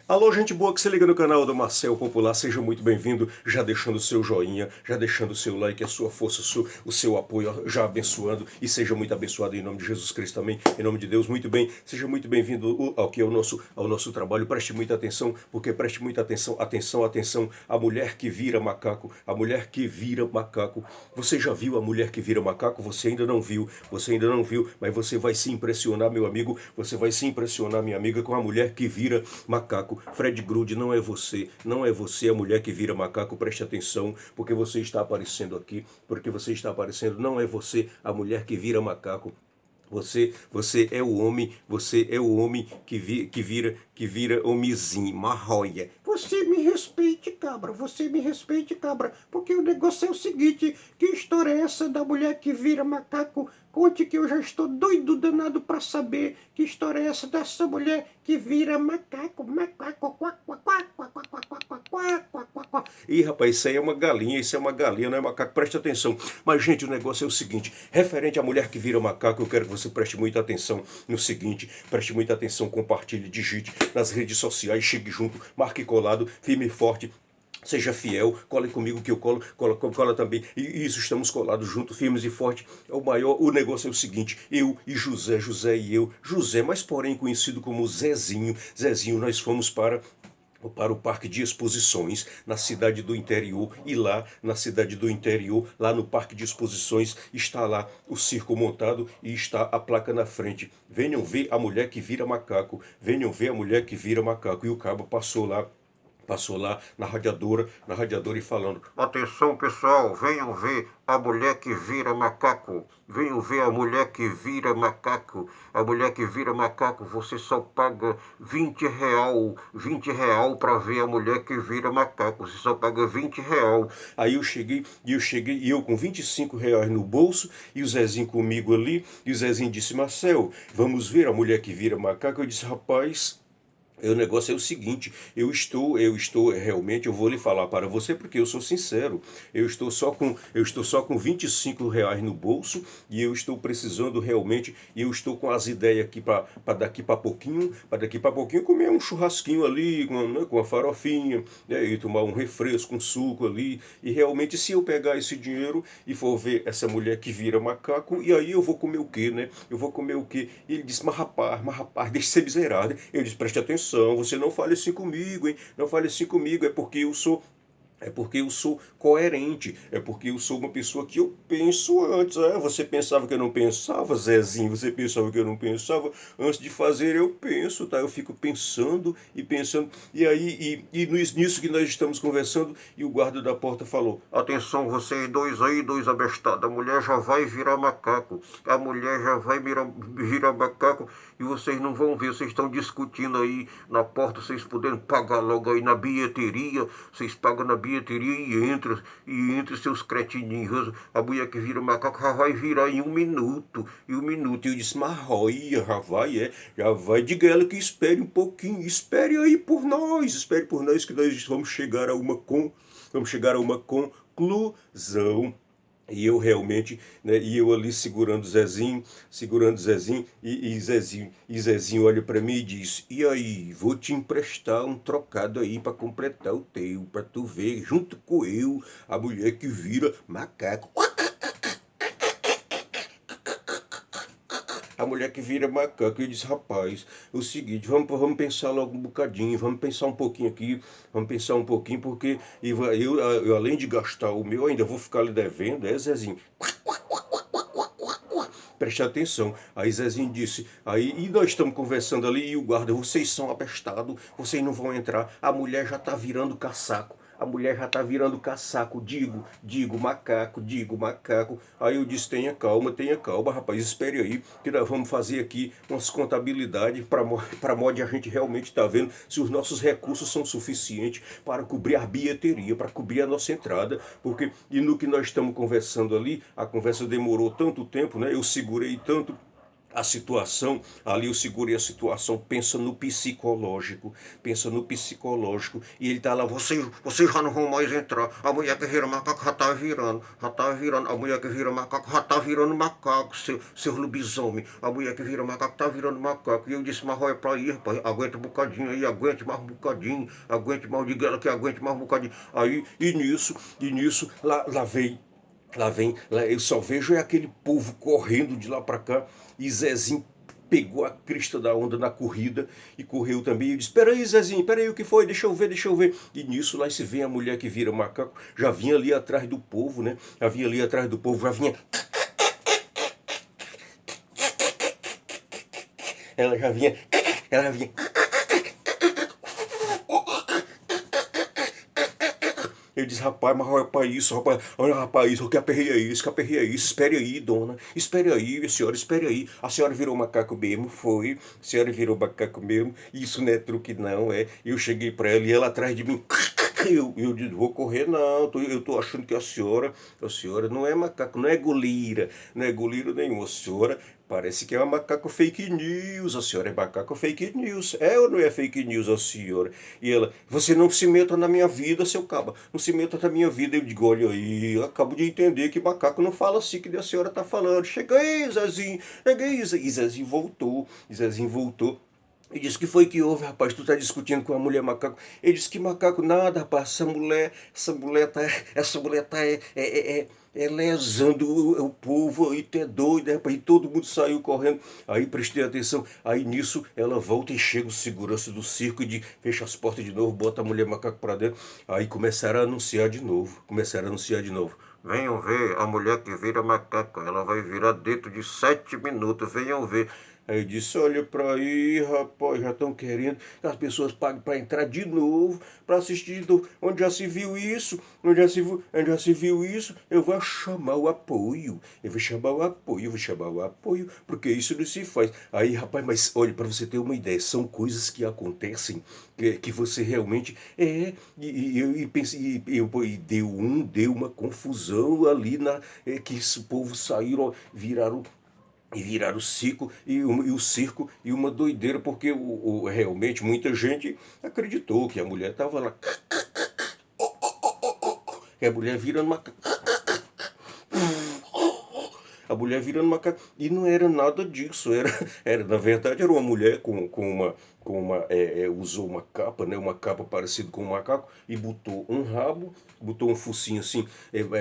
Alô, gente boa que se liga no canal do Marcel Popular, seja muito bem-vindo, já deixando o seu joinha, já deixando o seu like, a sua força, o seu apoio, já abençoando, e seja muito abençoado em nome de Jesus Cristo também, em nome de Deus, muito bem, seja muito bem-vindo aqui ao nosso trabalho, preste muita atenção, porque preste muita atenção, atenção, a mulher que vira macaco, a mulher que vira macaco, você já viu a mulher que vira macaco? Você ainda não viu, mas você vai se impressionar, meu amigo, você vai se impressionar, minha amiga, com a mulher que vira macaco. Fred Grude, não é você, não é você a mulher que vira macaco, preste atenção, porque você está aparecendo aqui, porque você está aparecendo, não é você a mulher que vira macaco. Você é o homem que vira homenzinho, marroia. Você me respeite, cabra, porque o negócio é o seguinte, que história é essa da mulher que vira macaco? Conte que eu já estou doido danado para saber que história é essa dessa mulher que vira macaco, Ih, rapaz, isso aí é uma galinha, não é macaco, preste atenção. Mas, gente, o negócio é o seguinte, referente à mulher que vira macaco, eu quero que você preste muita atenção no seguinte, preste muita atenção, compartilhe, digite nas redes sociais, chegue junto, marque colado, firme e forte, seja fiel, cole comigo que eu cola também. E isso, estamos colados juntos, firmes e fortes. É o maior, o negócio é o seguinte, eu e José e eu, José, mas porém conhecido como Zezinho, nós fomos para o parque de exposições na cidade do interior, e lá na cidade do interior, lá no parque de exposições, está lá o circo montado e está a placa na frente. Venham ver a mulher que vira macaco, venham ver a mulher que vira macaco. E o cabo passou lá na radiadora e falando: atenção, pessoal, venham ver a mulher que vira macaco. Venham ver a mulher que vira macaco. A mulher que vira macaco, você só paga R$ 20 para ver a mulher que vira macaco. Você só paga R$ 20. Aí eu cheguei, e eu com R$ 25 no bolso, e o Zezinho comigo ali, e o Zezinho disse: Marcel, vamos ver a mulher que vira macaco. Eu disse: rapaz, o negócio é o seguinte, eu estou realmente, eu vou lhe falar para você porque eu sou sincero, eu estou só com R$ 25 no bolso, e eu estou precisando realmente, e eu estou com as ideias aqui para daqui para pouquinho comer um churrasquinho ali com a farofinha, né, e tomar um refresco, um suco ali, e realmente se eu pegar esse dinheiro e for ver essa mulher que vira macaco, e aí eu vou comer o quê, né? Eu vou comer o quê? E ele disse: mas rapaz, deixa de ser miserável. Eu disse: preste atenção, você não fale assim comigo, hein? Não fale assim comigo, é porque eu sou coerente, é porque eu sou uma pessoa que eu penso antes. Você pensava que eu não pensava, Zezinho? Você pensava que eu não pensava? Antes de fazer eu penso, tá? Eu fico pensando e pensando. E aí, nisso que nós estamos conversando, e o guarda da porta falou: atenção, vocês dois aí, dois abestados, a mulher já vai virar macaco. A mulher já vai virar macaco, e vocês não vão ver, vocês estão discutindo aí na porta, vocês podendo pagar logo aí na bilheteria, vocês pagam na bilheteria e entre seus cretininhos, a mulher que vira macaco já vai virar em 1 minuto. E 1 minuto. E eu disse: mas roia, já vai. Diga ela que espere um pouquinho, espere por nós que nós vamos chegar a uma conclusão. E eu realmente, né, e eu ali segurando Zezinho, e Zezinho olha para mim e diz: e aí, vou te emprestar um trocado aí para completar o teu, para tu ver, junto com eu, a mulher que vira macaco. A mulher que vira macaco. Eu disse: rapaz, é o seguinte, vamos pensar logo um bocadinho, vamos pensar um pouquinho aqui, porque eu além de gastar o meu, ainda vou ficar lhe devendo, Zezinho. Preste atenção. Aí Zezinho disse, e nós estamos conversando ali, e o guarda: vocês são abestados, vocês não vão entrar, a mulher já está virando caçaco. A mulher já está virando caçaco, digo macaco. Aí eu disse: tenha calma, rapaz, espere aí, que nós vamos fazer aqui umas contabilidades para modo a gente realmente estar vendo se os nossos recursos são suficientes para cobrir a bilheteria, para cobrir a nossa entrada, porque, e no que nós estamos conversando ali, a conversa demorou tanto tempo, né? Eu segurei tanto a situação, ali eu segurei a situação, pensa no psicológico, e ele tá lá, vocês já não vão mais entrar, a mulher que vira macaco já tá virando, a mulher que vira macaco já tá virando macaco, seu lobisomem, a mulher que vira macaco tá virando macaco, e eu disse, mas olha pra ir, rapaz, aguenta um bocadinho aí, aguente mais um bocadinho, aguente mais, diga ela que aguente mais um bocadinho, aí, e nisso, lá eu só vejo é aquele povo correndo de lá para cá, e Zezinho pegou a crista da onda na corrida e correu também. E disse, peraí, Zezinho, peraí, o que foi? Deixa eu ver, deixa eu ver. E nisso lá se vê a mulher que vira macaco, já vinha ali atrás do povo, né? Já vinha ali atrás do povo, já vinha... Ela já vinha... Ela já vinha... Eu disse, rapaz, mas olha, rapaz, isso, que aperreio é isso, que aperreio é isso, espere aí, dona, espere aí, a senhora virou macaco mesmo, foi, a senhora virou macaco mesmo, isso não é truque não, é, eu cheguei pra ela e ela atrás de mim, eu disse, vou correr não, eu tô achando que a senhora não é macaco, não é golira nenhuma, a senhora parece que é uma macaco fake news, a senhora é macaco fake news. É ou não é fake news a senhora? E ela, você não se meta na minha vida, seu caba. Não se meta na minha vida. Eu digo, olha aí, eu acabo de entender que macaco não fala assim que a senhora tá falando. Chega aí, Zezinho, chega aí, Zezinho. E Zezinho voltou. E disse, que foi que houve, rapaz? Tu tá discutindo com a mulher macaco. Ele disse, que macaco nada, rapaz. Essa mulher tá lesando o povo, e tu é doido, rapaz. E todo mundo saiu correndo. Aí prestei atenção. Aí nisso ela volta e chega o segurança do circo e fecha as portas de novo, bota a mulher macaco pra dentro. Aí começaram a anunciar de novo. Venham ver a mulher que vira macaco. Ela vai virar dentro de 7 minutos. Venham ver. Aí eu disse, olha pra aí, rapaz, já estão querendo que as pessoas paguem para entrar de novo, para assistir de novo. Onde já se viu isso? Onde já se viu isso? Eu vou chamar o apoio. Eu vou chamar o apoio, porque isso não se faz. Aí, rapaz, mas olha, para você ter uma ideia, são coisas que acontecem que você realmente eu pensei, deu uma confusão ali que esse povo saíram, viraram o circo e uma doideira, porque realmente muita gente acreditou que a mulher estava lá, que a mulher virando uma macaco. E não era nada disso. Na verdade, era uma mulher usou uma capa, né? Uma capa parecida com um macaco, e botou um rabo, botou um focinho assim,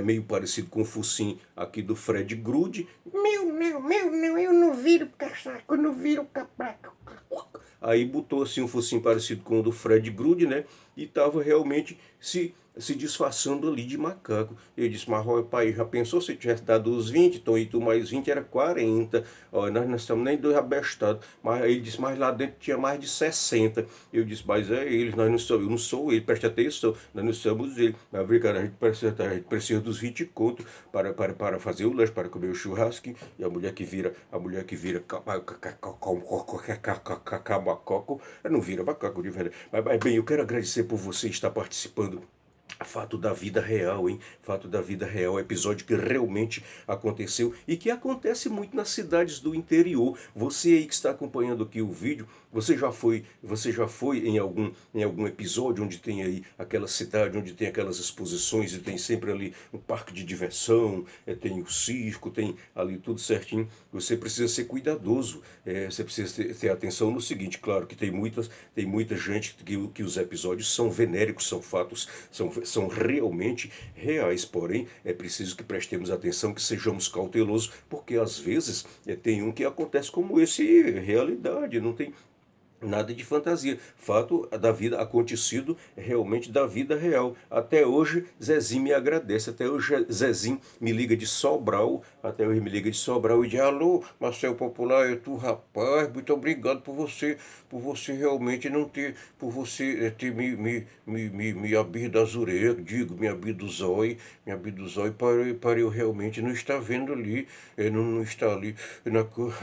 meio parecido com o focinho aqui do Fred Grude. Não, eu não viro casaco, eu não viro capaco. Aí botou assim um focinho parecido com o do Fred Grude, né? E tava realmente se disfarçando ali de macaco. Eu disse, mas olha, pai, já pensou se tivesse dado os 20, então e tu mais 20 era 40. Olha, nós não estamos nem dois abestados. Mas aí ele disse, mas lá dentro tinha mais de 60. Eu disse, mas é eles, eu não sou ele, preste atenção, nós não somos ele. Mas brincadeira, a gente precisa dos 20 contos para fazer o lanche, para comer o churrasco. E a mulher que vira macaco, não vira macaco de verdade. Mas bem, eu quero agradecer por você estar participando. Fato da vida real, hein? Fato da vida real, episódio que realmente aconteceu e que acontece muito nas cidades do interior. Você aí que está acompanhando aqui o vídeo, você já foi em algum episódio onde tem aí aquela cidade, onde tem aquelas exposições e tem sempre ali um parque de diversão, tem o circo, tem ali tudo certinho. Você precisa ser cuidadoso, você precisa ter atenção no seguinte, claro que tem muita gente que os episódios são venéricos, são fatos, são realmente reais, porém é preciso que prestemos atenção, que sejamos cautelosos, porque às vezes tem um que acontece como esse, realidade, não tem nada de fantasia. Fato da vida acontecido, realmente da vida real. Até hoje, Zezinho me agradece. Até hoje, Zezinho me liga de Sobral. Até hoje me liga de Sobral e diz, alô, Marcelo Popular, é tu, rapaz, muito obrigado por você realmente não ter, por você ter me abrido as orelhas, digo, me abrido os olhos para eu realmente não estar vendo ali, não está ali,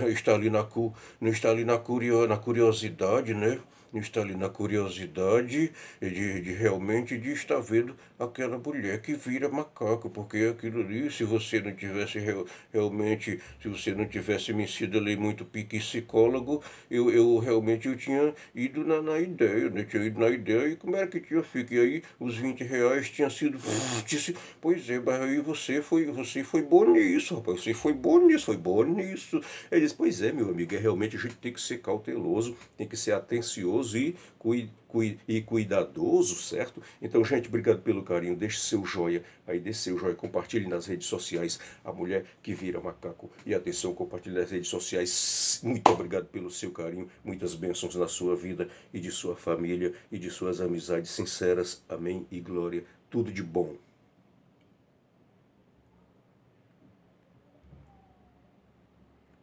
está ali não está ali na curiosidade, curiosidade, né? Está ali na curiosidade de realmente de estar vendo aquela mulher que vira macaco, porque aquilo ali, se você não tivesse realmente, se você não tivesse me sido ali muito psicólogo, eu realmente eu tinha ido na ideia, né? Tinha ido na ideia e como era que tinha feito? E aí os R$ 20 tinham sido. Disse, pois é, mas aí você foi bom nisso, rapaz. Você foi bom nisso, foi bom nisso. Ele disse, pois é, meu amigo, realmente a gente tem que ser cauteloso, tem que ser atencioso e cuidadoso, certo? Então, gente, obrigado pelo carinho. Deixe seu joia aí, deixe seu joia, compartilhe nas redes sociais a mulher que vira macaco. E atenção, compartilhe nas redes sociais. Muito obrigado pelo seu carinho, muitas bênçãos na sua vida e de sua família e de suas amizades sinceras. Amém e glória. Tudo de bom.